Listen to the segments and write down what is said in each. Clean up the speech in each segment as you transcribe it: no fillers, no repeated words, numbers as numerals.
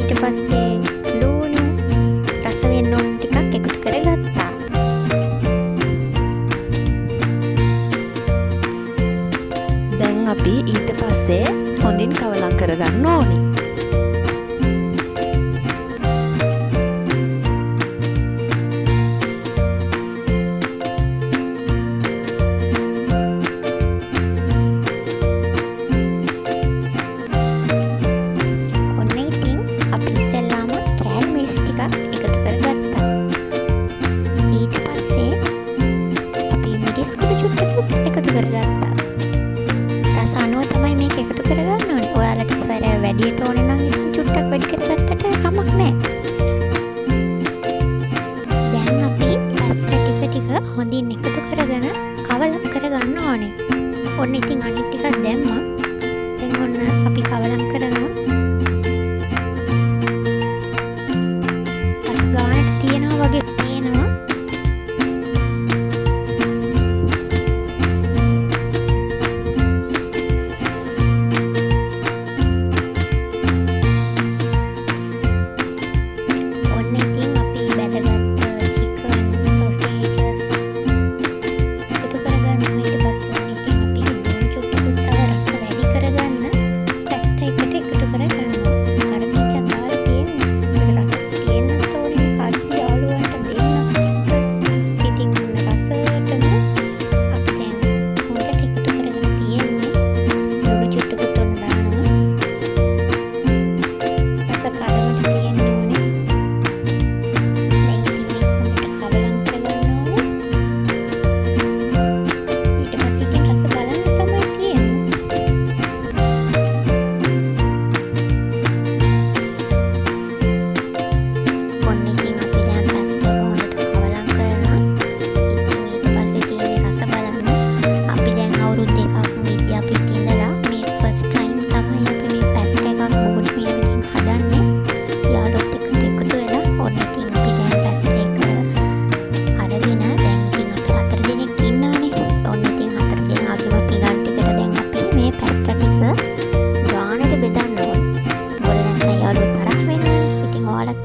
ඊට පස්සේ ලුණු රස වෙන්න ඕන ටිකක් එකතු කරගත්තා. දැන් අපි ඊට පස්සේ හොඳින් කවලම් කරගන්න ඕනි. වැඩියට ඕන නම් ඉතින් චුට්ටක් වැඩි කරගත්තට කමක් නැහැ. දැන් අපි පැස්ටා ටික හොඳින් එකතු කරගෙන කවලම් කරගන්න ඕනේ. ඔන්න ඉතින් අනිත් ටිකක් දැම්මා. දැන් ඔන්න අපි කවලම් කරනවා. පස් ගානට තියනවා වගේ පේනවා.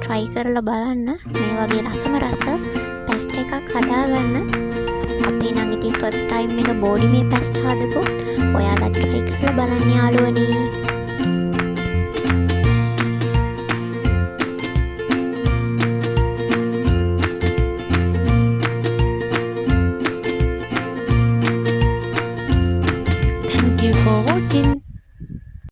try කරලා බලන්න මේ වගේ රසම රස පැස්ටා එකක් හදාගන්න. අපි නම් ඉතින් first time එක බෝඩි මේ පැස්ටා හදපු ඔයාලා try කරලා බලන්න යාළුවනේ.